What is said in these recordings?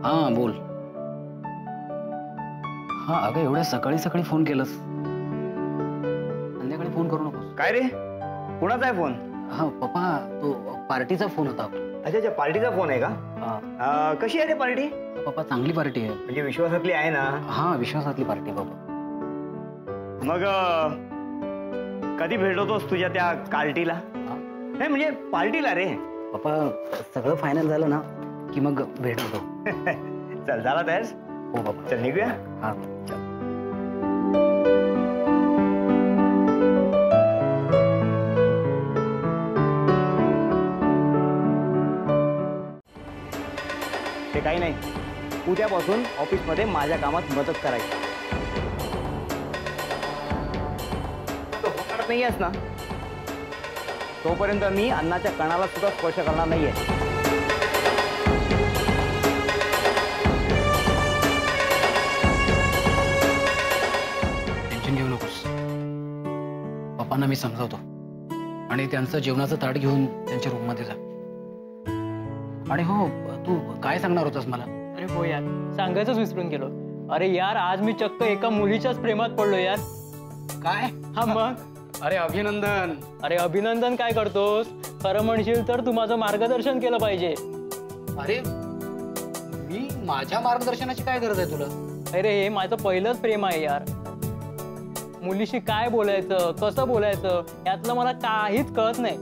हां बोल. हां अगं एवढ्या सकाळी सकाळी फोन केलंस. संध्याकाळी फोन करू नकोस. काय रे, कुणाचा आहे फोन? हा पप्पा तो पार्टीचा फोन होता. अच्छा अच्छा, पार्टीचा फोन आहे का? कशी आहे रे पार्टी? पप्पा चांगली पार्टी आहे. म्हणजे विश्वासातली आहे ना? हा विश्वासातली पार्टी बाबा. मग कधी भेटवतोस तुझ्या त्या पार्टीला? नाही म्हणजे पार्टीला रे. पप्पा सगळं फायनल झालं ना की मग भेटतो. चल झाला तयार? हो बाबा. चल निघूया. हा चल. ते काही नाही, उद्यापासून ऑफिसमध्ये माझ्या कामात मदत करायची. तो होणार नाही आहेस ना, तोपर्यंत मी अन्नाच्या कणाला सुद्धा स्पर्श करणार नाहीये. टेन्शन घेऊ नकोस. पप्पांना मी समजावतो आणि त्यांचं जेवणाचं ताट घेऊन त्यांच्या रूममध्ये जा. आणि हो तू काय सांगणार होतास मला? अरे हो यार, सांगायचंच विसरून गेलो. अरे यार, आज मी चक्क एका मुलीच्याच प्रेमात पडलो यार. काय? हा मग. अरे अभिनंदन. अरे अभिनंदन काय करतोस? खरं म्हणशील तर तू माझं मार्गदर्शन केलं पाहिजे. अरे मी माझ्या मार्गदर्शनाची काय गरज आहे तुला? अरे हे माझं पहिलंच प्रेम आहे यार. मुलीशी काय बोलायचं, कसं बोलायचं यातलं मला काहीच कळत नाही.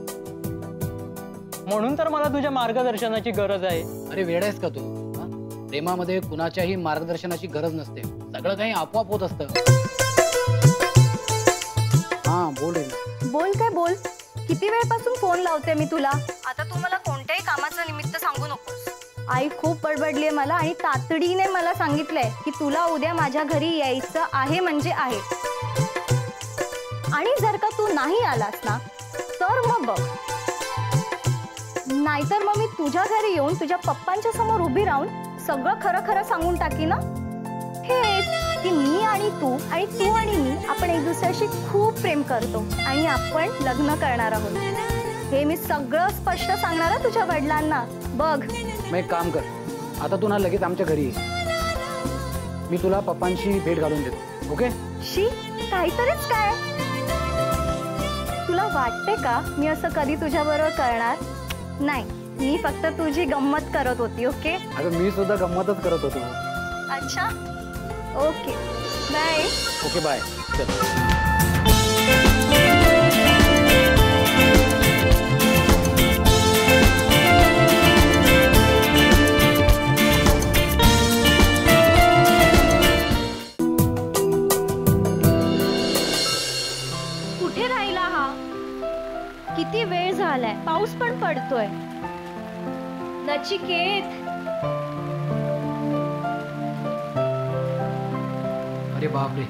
म्हणून तर मला तुझ्या मार्गदर्शनाची गरज आहे. अरे वेड आहेस का तू? प्रेमामध्ये कुणाच्याही मार्गदर्शनाची गरज नसते. सगळं काही आपोआप होत असतं. हा बोल रे. बोल काय बोल. किती वेळपासून फोन लावते मी तुला. आता तू मला कोणत्याही कामाचं निमित्त सांगू नकोस. आई खूप बडबडलीये मला आणि तातडीने मला सांगितलंय की तुला उद्या माझ्या घरी यायचं आहे म्हणजे आहे. आणि जर का तू नाही आलास ना तर मग बघ, नाहीतर मग मी तुझ्या घरी येऊन तुझ्या पप्पांच्या समोर उभी राहून सगळं खरं खरं सांगून टाकी ना. हेच की मी आणि तू आणि मी आपण एक दुसऱ्याशी खूप प्रेम करतो आणि आपण लग्न करणार आहोत. हे मी सगळं स्पष्ट सांगणार आहे तुझ्या वडिलांना. बघ मग एक काम कर, आता तू ना लगेच आमच्या घरी ये. मी तुला पप्पांशी भेट घालून देतो. ओके? शी काहीतरीच काय. तुला वाटते का मी असं कधी तुझ्याबरोबर करणार नाही. मी फक्त तुझी गंमत करत होती. ओके? अगं मी सुद्धा गंमतच करत होतो. अच्छा ओके बाय. Okay bye. चल. कुठे राहिला हा? किती वेळ झालाय, पाऊस पण पडतोय. नचिकेत. अरे बापरे,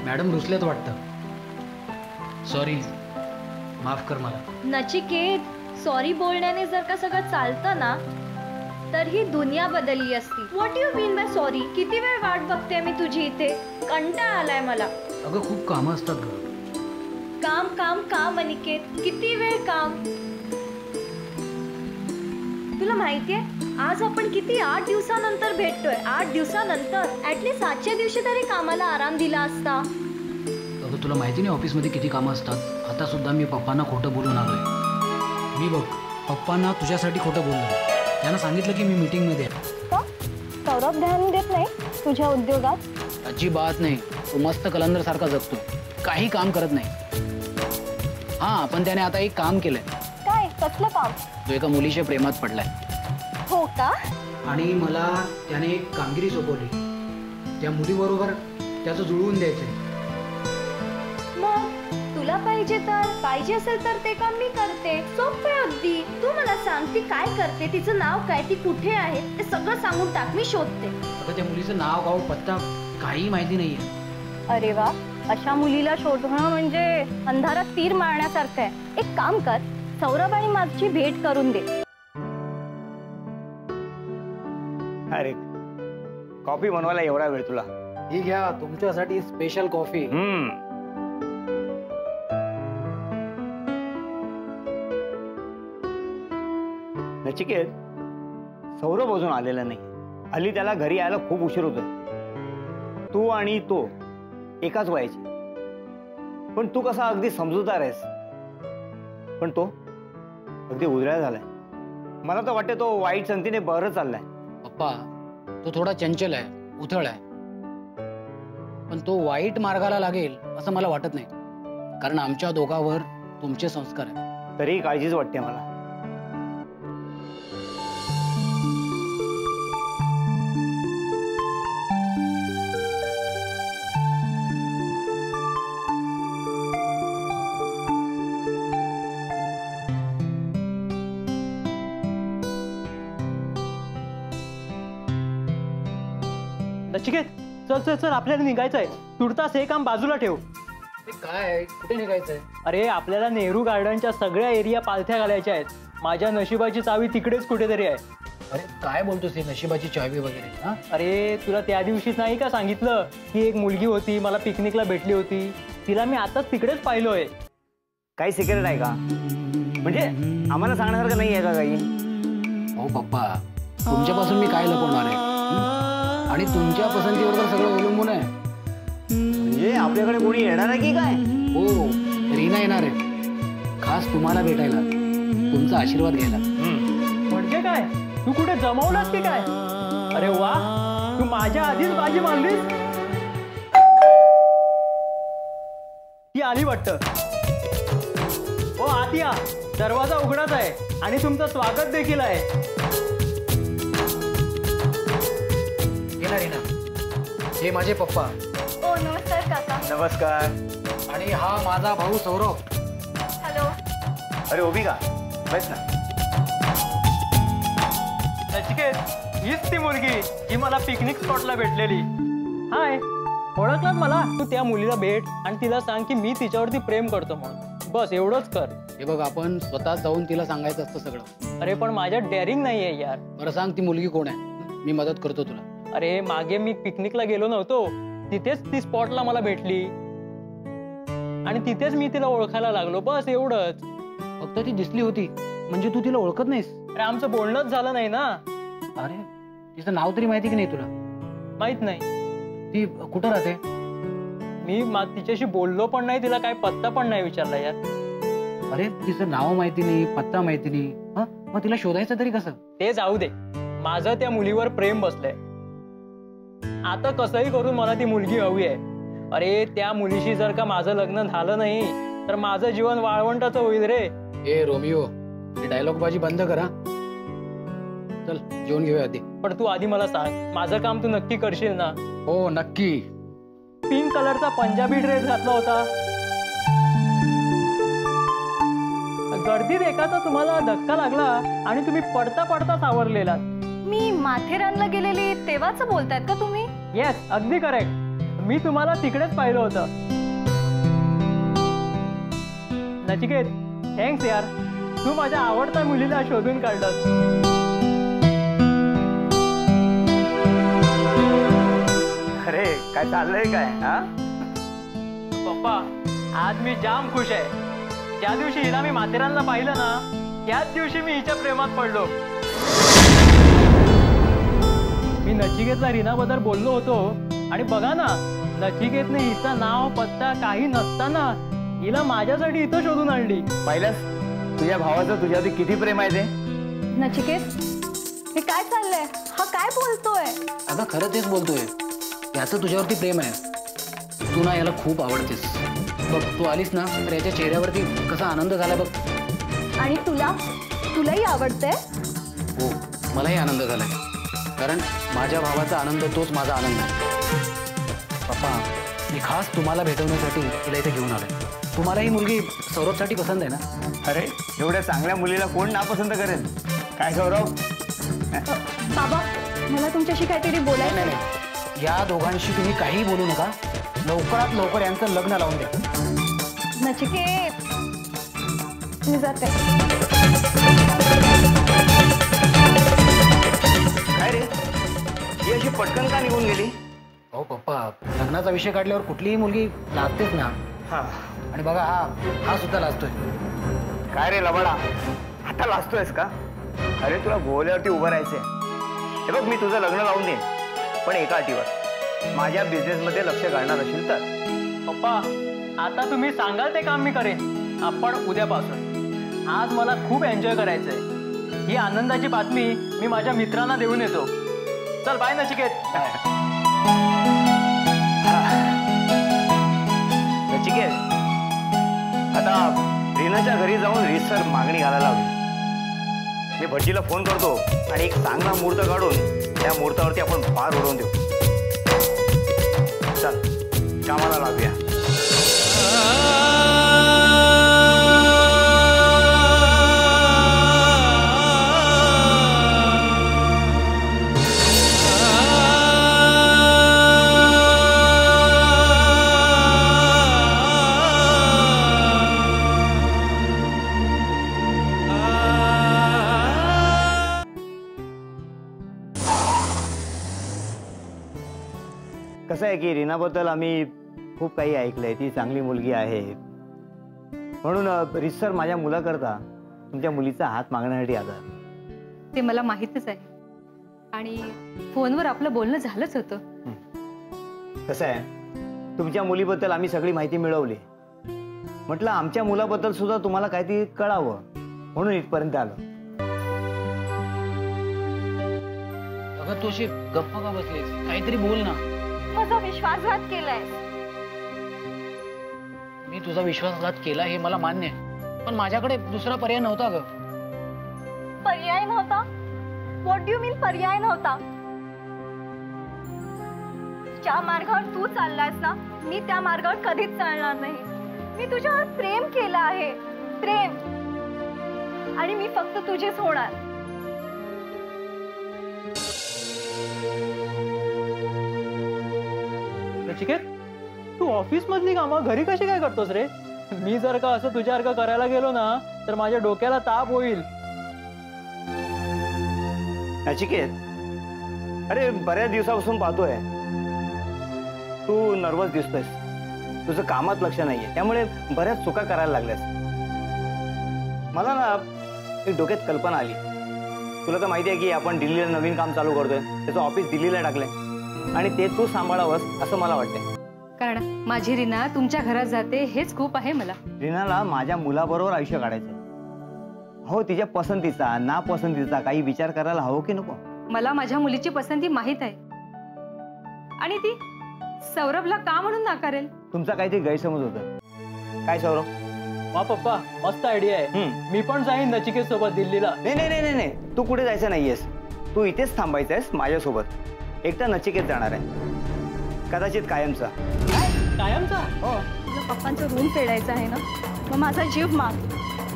मॅडम रुसल्यात वाटतं. सॉरी, माफ कर मला. नचिकेत, सॉरी बोलण्याने जर का सगळं चालतं ना तर ही दुनिया बदलली असती. What you mean by sorry? किती वेळ वाट बघते मी तुझी इथे. कंटाळा आलाय मला. अगं खूप कामं असतात ग. काम काम काम अनिकेत, किती वेळ काम. तुला माहितीये आज आपण किती 8 दिवसानंतर भेटतोय. 8 दिवसानंतर. ऍटलीस्ट आजच्या दिवशी तरी कामाला आराम दिला असता. अगं तुला माहिती नाही ऑफिसमध्ये किती कामं असतात. आता सुद्धा मी पप्पांना खोटं बोलून आलोय. मी बघ पप्पांना तुझ्यासाठी खोटं बोललो. त्यांना सांगितलं की मी मीटिंगमध्ये आहे. सौरभ ध्यान देत नाही तुझ्या उद्योगात? अजिबात नाही. तो मस्त कलंदर सारखा जगतो, काही काम करत नाही. हा पण त्याने आता एक काम केलंय. काय? कसलं काम? तो एका मुलीच्या प्रेमात पडलाय. हो का? आणि मला त्याने एक कामगिरी सोपवली. त्या मुलीबरोबर त्याचं जुळवून द्यायचंय. मग तुला पाहिजे असेल तर ते काम मी करते. सोपे अगदी. तू मला सांग ती काय करते, तिचं नाव काय, ती कुठे आहे ते सगळं सांगून टाक, मी शोधते. अगं त्या मुलीचं नाव गाव पत्ता काही माहिती नाहीये. अरे वा, अशा मुलीला शोधणं म्हणजे अंधारात तीर मारण्यासारखं आहे. एक काम कर, सौरभ आणि माझी भेट करून दे. अरे कॉफी बनवायला एवढा वेळ तुला? ही घ्या तुमच्यासाठी स्पेशल कॉफी. नचिकेत, सौरभ अजून आलेला नाही. हल्ली त्याला घरी यायला खूप उशीर होतोय. तू आणि तो एकाच वयाची, पण तू कसा अगदी समजूतदार आहेस, पण तो अगदी उधळा झालाय. मला तर वाटतं तो वाईट संगतीने बरं चाललाय. पप्पा, तो थोडा चंचल आहे, उथळ आहे, पण तो वाईट मार्गाला लागेल असं मला वाटत नाही, कारण आमच्या दोघांवर तुमचे संस्कार आहेत. तरी काळजीच वाटते मला. नचिकेत, चल चल चल, आपल्याला निघायचंय. तुर्तास हे काम बाजूला ठेव. काय, कुठे निघायचंय? अरे आपल्याला नेहरू गार्डनच्या सगळ्या एरिया पालथ्या घालायच्या आहेत. माझ्या नशिबाची चावी तिकडेच कुठेतरी आहे. अरे काय बोलतोस, हे नशिबाची चावी वगैरे? हा, अरे तुला त्या दिवशीच नाही का सांगितलं की एक मुलगी होती, मला पिकनिकला भेटली होती, तिला मी आताच तिकडेच पाहिलोय. काही सिक्रेट आहे का? म्हणजे आम्हाला सांगण्यासारखं नाही आहे का काही? हो पप्पा, तुमच्यापासून मी काय लपवणार आहे? आणि तुमच्या पसंतीवर तर सगळं अवलंबून आहे. म्हणजे आपल्याकडे कोणी येणार आहे की काय? हो, रीना येणार आहे, खास तुम्हाला भेटायला, तुमचा आशीर्वाद घ्यायला. म्हणजे काय, तू कुठे जमवलास की काय? अरे वा, तू माझ्या आधीच बाजी मानलीस. ती आली वाटतं. ओ आत या, दरवाजा उघडाच आहे आणि तुमचं स्वागत देखील आहे. गेला रीना, हे माझे पप्पा. हो नमस्कार काका. नमस्कार. आणि हा माझा भाऊ सौरभ. हॅलो. अरे ओबी का, बस ना. नचिकेत, हीच ती मुलगी जी मला पिकनिक स्पॉटला भेटलेली. हाय, ओळखलात मला? तू त्या मुलीला भेट आणि तिला सांग की मी तिच्यावरती प्रेम करतो म्हणून. बस एवढंच कर. हे बघ, आपण स्वतः जाऊन तिला सांगायचं असतं सगळं. अरे पण माझ्यात डेअरिंग नाहीये यार. बरं सांग, ती मुलगी कोण आहे? मी मदत करतो तुला. अरे मागे मी पिकनिकला गेलो नव्हतो, तिथेच ती स्पॉटला मला भेटली आणि तिथेच मी तिला ओळखायला लागलो. बस एवढंच. फक्त ती दिसली होती म्हणजे तू तिला ओळखत नाहीस? अरे आमचं बोलणंच झालं नाही ना. अरे तिचं नाव तरी माहिती की नाही तुला? माहित नाही. ती कुठं राहते? मी तिच्याशी बोललो पण नाही, तिला काय पत्ता पण नाही विचारला यार. अरे तिचं नाव माहिती नाही, पत्ता माहिती नाही, मग तिला शोधायचं तरी कसं? ते जाऊ दे, माझं त्या मुलीवर प्रेम बसलंय. आता कसंही करून मला ती मुलगी हवी आहे. अरे त्या मुलीशी जर का माझं लग्न झालं नाही तर माझं जीवन वाळवंटाचं होईल रे. ए रोमिओ, ही डायलॉग बाजी बंद करा. चल जेवण घेऊया आधी. पण तू आधी मला सांग, माझं काम तू नक्की करशील ना? हो नक्की. पिंक कलरचा पंजाबी ड्रेस घातला होता. गर्दीत एकाचा तुम्हाला धक्का लागला आणि तुम्ही पडता पडता सावरलेला. मी माथेरानला गेलेली तेव्हाच बोलतायत का तुम्ही? येस, अगदी करेक्ट. मी तुम्हाला तिकडेच पाहिलं होतं. नचिकेत, थँक्स यार, तू माझ्या आवडत्या मुलीला शोधून काढलास. अरे काय चाललंय काय? हा पप्पा, आज मी जाम खुश आहे. ज्या दिवशी हिला मी माथेरानला पाहिलं ना, त्याच दिवशी मी हिच्या प्रेमात पडलो. मी नचिकेतला रीनाबद्दल बोललो होतो आणि बघा ना, नचिकेतने हिचं नाव पत्ता काही नसताना हिला माझ्यासाठी इथं शोधून आणली. पाहिलंस, तुझ्या भावाचं तुझ्यावरती किती प्रेम आहे ते. नचिकेत, हे काय चाललंय? हा काय बोलतोय? अगं खरं तेच बोलतोय, याचं तुझ्यावरती प्रेम आहे. तू ना याला खूप आवडतेस. बघ, तू आलीस ना तर याच्या चेहऱ्यावरती कसा आनंद झाला बघ. आणि तुलाही आवडतंय? हो, मलाही आनंद झालाय, कारण माझ्या भावाचा आनंद तोच माझा आनंद आहे. पप्पा, मी खास तुम्हाला भेटवण्यासाठी तिला इथे घेऊन आलोय. तुम्हाला ही मुलगी सौरभसाठी पसंत आहे ना? अरे एवढ्या चांगल्या मुलीला कोण नापसंत करेल? काय सौरभ? बाबा, मला तुमच्याशी काहीतरी बोलायचं नाही आहे. नाही, या दोघांशी तुम्ही काहीही बोलू नका. लवकरात लवकर यांचं लग्न लावून द्या. नचिकेत, मी जाते. काय रे, ही अशी पटकन का निघून गेली? हो पप्पा, लग्नाचा विषय काढल्यावर कुठलीही मुलगी लाजतेच ना. हा, आणि बघा, हा सुद्धा लाजतोय. काय रे लबाडा, आता लाजतोयस का? अरे तुला भोवल्यावरती उभं राहायचंय. हे बघ, मी तुझं लग्न लावून देईन, पण एका अटीवर, माझ्या बिझनेसमध्ये लक्ष घालणार असेल तर. पप्पा, आता तुम्ही सांगाल ते काम मी करेन. आपण उद्यापासून. आज मला खूप एन्जॉय करायचंय. ही आनंदाची बातमी मी माझ्या मित्रांना देऊन येतो. चल बाय नचिकेत. नचिकेत, आता रीनाच्या घरी जाऊन रीतसर मागणी घालायला हवी. मी भटजीला फोन करतो आणि एक चांगला मुहूर्त काढून त्या मुहूर्तावरती आपण फार उडवून देऊ. चल कामाला लागूया. कसं आहे की रीनाबद्दल आम्ही खूप काही ऐकलंय. ती चांगली मुलगी आहे, म्हणून रीतसर माझ्या मुलाकरता तुमच्या मुलीचा हात मागण्यासाठी आला. ते मला माहीतच आहे आणि फोनवर आपलं बोलणं झालंच होतं. कसं आहे, तुमच्या मुलीबद्दल आम्ही सगळी माहिती मिळवली. म्हटलं आमच्या मुलाबद्दल सुद्धा तुम्हाला काहीतरी कळावं, म्हणून इथपर्यंत आलो. अगं तू अशी गप्प का बसलीस? काहीतरी बोल ना. माझा विश्वासघात केलाय. मी तुझा विश्वासघात केला हे मला मान्य आहे, पण माझ्याकडे दुसरा पर्याय नव्हता ग. पर्याय नव्हता? व्हॉट डू यू मीन पर्याय नव्हता? ज्या मार्गावर तू चाललास ना, मी त्या मार्गावर कधीच चालणार नाही. मी तुझ्यावर प्रेम केलं आहे, प्रेम, आणि मी फक्त तुझीच होणार. नचिकेत, तू ऑफिस मधली कामं घरी कशी काय करतोस रे? मी जर का असं तुझ्यासारखं करायला गेलो ना तर माझ्या डोक्याला ताप होईल. नचिकेत, अरे बऱ्याच दिवसापासून पाहतोय तू नर्वस दिसतोयस. तुझं कामात लक्ष नाहीये, त्यामुळे बऱ्याच चुका करायला लागल्यास. मला ना एक डोक्यात कल्पना आली. तुला तर माहिती आहे की आपण दिल्लीला नवीन काम चालू करतोय. त्याचं ऑफिस दिल्लीला टाकलंय आणि ते तू सांभाळावंस असं मला वाटतंय. कारण माझी रीना तुमच्या घरात जाते हेच खूप आहे मला. रीनाला माझ्या मुलाबरोबर आयुष्य काढायचंय. हो, तिच्या पसंतीचा नापसंतीचा काही विचार करायला हवं की नको? मला माझ्या मुलीची पसंती माहीत आहे आणि ती सौरभला का म्हणून नाकारेल? तुमचा काहीतरी गैरसमज होता. काय सौरभ? वा पप्पा, मस्त आयडिया आहे. मी पण जाईन नचिकेत सोबत दिल्लीला. नाही नाही नाही नाही, तू कुठे जायचं नाहीयेस. तू इथेच थांबायचं आहेस माझ्यासोबत. एकटा नचिकेत जाणार आहे, कदाचित कायमचा. कायमचा? हो. तुझ्या पप्पांचा रूम फेडायचा आहे ना, मग माझा जीव माग,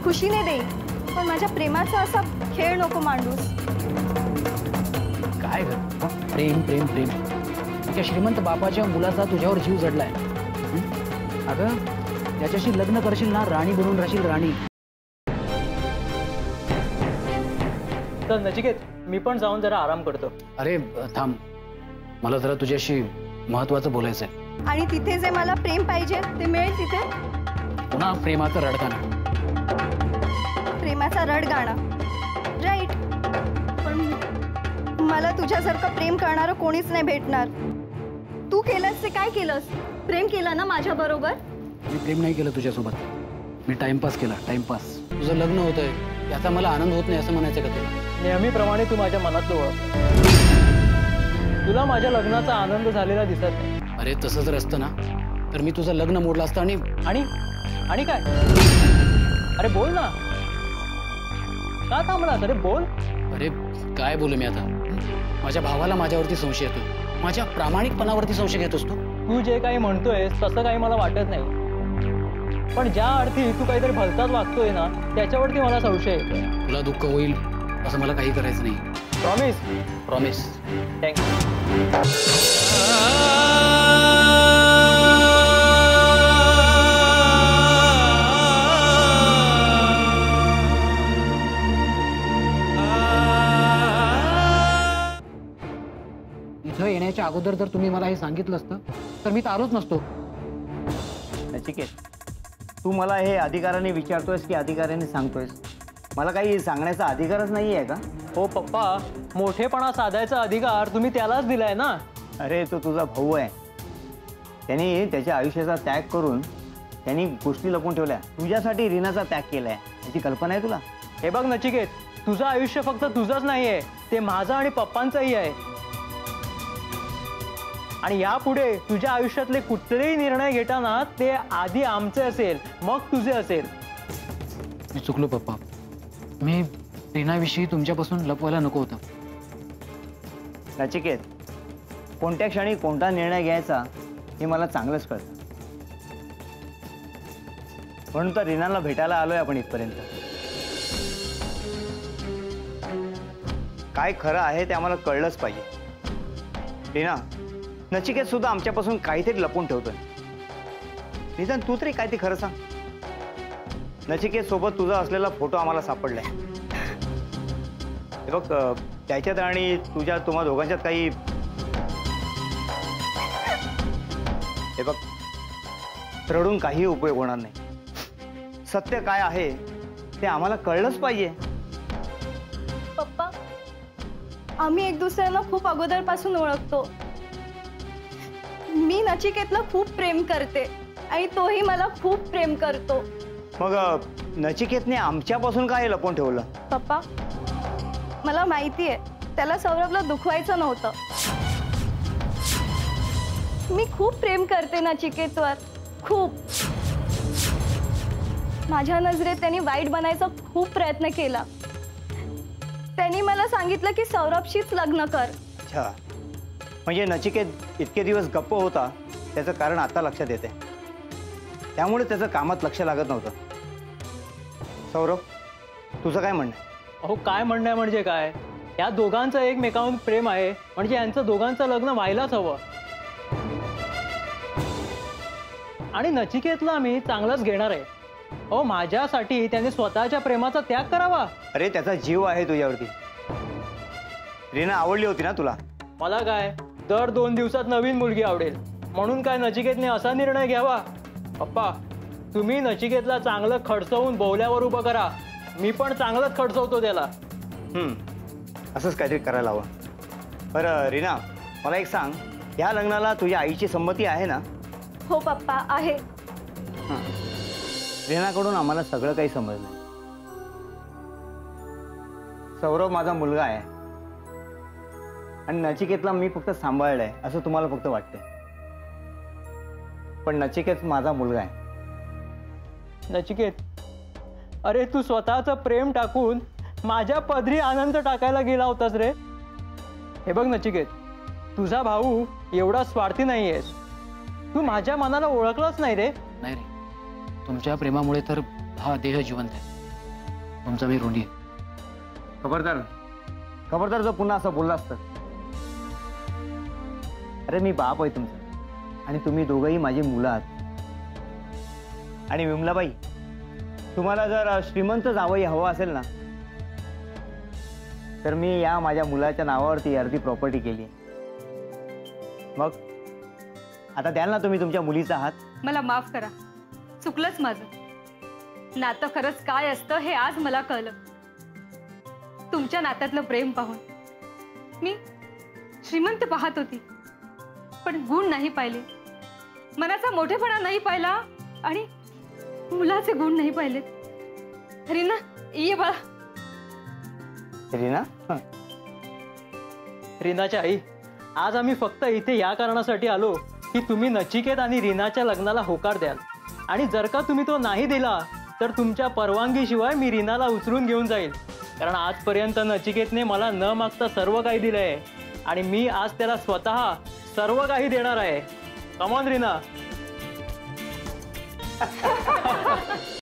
खुशीने दे, पण माझ्या प्रेमाचा असा खेळ नको मांडूस. काय ग, प्रेम प्रेम प्रेम. त्या श्रीमंत बापाच्या मुलाचा तुझ्यावर जीव जडलाय. अगं त्याच्याशी लग्न करशील ना, राणी बनून राहशील, राणी. तर नचिकेत, मी पण जाऊन जरा आराम करतो. अरे थांब, मला जरा तुझ्याशी महत्वाचं बोलायचंय. आणि तिथे जे मला प्रेम पाहिजे ते मिळेल तिथे? पुन्हा प्रेमाचं रडगाणं. प्रेमाचा रडगाणा, राईट. पण मला तुझ्यासारखं प्रेम करणारं कोणीच नाही भेटणार. तू केलंस ते काय केलंस? प्रेम केलं ना माझ्या बरोबर? मी प्रेम नाही केलं तुझ्यासोबत, मी टाइमपास केला, टाइमपास. तुझं लग्न होतंय याचा मला आनंद होत नाही असं म्हणायचं का तुला? नेहमीप्रमाणे तू माझ्या मनातलं ओळख. तुला माझ्या लग्नाचा आनंद झालेला दिसत नाही. अरे तसं जर असतं ना तर मी तुझं लग्न मोडलं असतं. आणि आणि काय? अरे बोल ना, का थांबलास? अरे बोल. अरे काय बोलू मी आता? माझ्या भावाला माझ्यावरती संशय येतो, माझ्या प्रामाणिकपणावरती संशय घेतोस तू. तू जे काही म्हणतोयस तसं काही मला वाटत नाही, पण ज्या अर्थी तू काहीतरी भलताच वागतोय ना त्याच्यावरती मला संशय येतोय. तुला दुःख होईल असं मला काही करायचं नाही. प्रॉमिस? प्रॉमिस. थँक्यू. इथं येण्याच्या अगोदर जर तुम्ही मला हे सांगितलं असतं तर मी तर आलोच नसतो. नचिकेत, तू मला हे अधिकाराने विचारतोयस की अधिकाराने सांगतोयस? मला काही सांगण्याचा अधिकारच नाही आहे का? हो पप्पा, मोठेपणा साधायचा अधिकार तुम्ही त्यालाच दिलाय ना. अरे तो तुझा भाऊ आहे. त्यांनी त्याच्या आयुष्याचा त्याग करून त्यांनी गोष्टी लपवून ठेवल्या. तुझ्यासाठी रीनाचा त्याग केलाय याची कल्पना आहे तुला? हे बघ नचिकेत, तुझं आयुष्य फक्त तुझंच नाहीये, ते माझं आणि पप्पांचंही आहे. आणि यापुढे तुझ्या आयुष्यातले कुठलेही निर्णय घेताना ते आधी आमचे असेल, मग तुझे असेल. मी चुकलो पप्पा. मी रीनाविषयी तुमच्यापासून लपवायला नको होतं. नचिकेत, कोणत्या क्षणी कोणता निर्णय घ्यायचा हे मला चांगलंच कळतं. म्हणून तर रीनाला भेटायला आलोय आपण इथपर्यंत. काय खरं आहे ते आम्हाला कळलंच पाहिजे. रीना, नचिकेत सुद्धा आमच्यापासून काहीतरी लपवून ठेवतोय. निदान तू तरी काय ते खरं सांग. नचिकेत सोबत तुझा असलेला फोटो आम्हाला सापडलाय. हे बघ, त्याच्यात आणि तुम्हा दोघांच्यात काही, हे बघ, रडून काही उपयोग होणार नाही. सत्य काय आहे ते आम्हाला कळलंच पाहिजे. पप्पा, आम्ही एक दुसऱ्यांना खूप अगोदरपासून ओळखतो. मी नचिकेतला खूप प्रेम करते आणि तोही मला खूप प्रेम करतो. मग नचिकेतने आमच्यापासून काय लपवून ठेवलं? पप्पा, मला माहिती आहे त्याला सौरभला दुखवायचं नव्हतं. मी खूप प्रेम करते नचिकेतवर, खूप. माझ्या नजरेत त्यांनी वाईट बनायचा खूप प्रयत्न केला. त्यांनी मला सांगितलं की सौरभशीच लग्न कर. अच्छा, म्हणजे नचिकेत इतके दिवस गप्प होता त्याचं कारण आता लक्षात येते. त्यामुळे त्याचं कामात लक्ष लागत नव्हतं. सौरभ, तुझं काय म्हणणं आहे? अहो, काय म्हणणं आहे म्हणजे काय? या दोघांचं एकमेकांवर प्रेम आहे, म्हणजे यांचं दोघांचं लग्न व्हायलाच हवं. आणि नचिकेतला आम्ही चांगलंच घेणार आहे. हो, माझ्यासाठी त्याने स्वतःच्या प्रेमाचा त्याग करावा? अरे, त्याचा जीव आहे तुझ्यावरती. रीना आवडली होती ना तुला? मला काय, दर 2 दिवसात नवीन मुलगी आवडेल म्हणून काय नचिकेतने असा निर्णय घ्यावा? पप्पा, तुम्ही नचिकेतला चांगलं खडसवून बोवल्यावर उभं करा. मी पण चांगलंच खडसवतो त्याला. असंच काहीतरी करायला हवं. बरं रीना, मला एक सांग, या लग्नाला तुझ्या आईची संमती आहे ना? हो पप्पा, आहे. रीनाकडून आम्हाला सगळं काही समजलं. सौरभ माझा मुलगा आहे आणि नचिकेतला मी फक्त सांभाळलंय असं तुम्हाला फक्त वाटतंय. पण नचिकेत माझा मुलगा आहे. नचिकेत, अरे तू स्वतःचं प्रेम टाकून माझ्या पदरी आनंद टाकायला गेला होतास रे. हे बघ नचिकेत, तुझा भाऊ एवढा स्वार्थी नाहीयेस. तू माझ्या मनाला ओळखलंच नाही रे. नाही रे, तुमच्या प्रेमामुळे तर हा देह जिवंत आहे. तुमचा मी ऋणी आहे. खबरदार जर पुन्हा असं बोलला असतं. अरे, मी बाप आहे तुमचा आणि तुम्ही दोघंही माझी मुलं आहात. आणि विमलाबाई, तुम्हाला जर श्रीमंत जावई हवं असेल ना, तर मी या माझ्या मुलाच्या नावावरती अर्धी प्रॉपर्टी केली. मग आता द्याल ना तुम्ही तुमच्या मुलीचा हात? मला माफ करा, चुकलंच माझं. नातं खरंच काय असतं हे आज मला कळलं. तुमच्या नात्यातलं प्रेम पाहून मी श्रीमंत पाहत होती, पण गुण नाही पाहिले. मनाचा मोठेपणा नाही पाहिला आणि मुलाचे गुण नाही पाहिले. रीना, ये बाळा. रीना, रीनाच्या आई, आज आम्ही फक्त इथे या कारणासाठी आलो की तुम्ही नचिकेत आणि रीनाच्या लग्नाला होकार द्याल. आणि जर का तुम्ही तो नाही दिला तर तुमच्या परवानगीशिवाय मी रीनाला उचलून घेऊन जाईल. कारण आजपर्यंत नचिकेतने मला न मागता सर्व काही दिलंय आणि मी आज त्याला स्वतः सर्व काही देणार आहे. Come on Reena.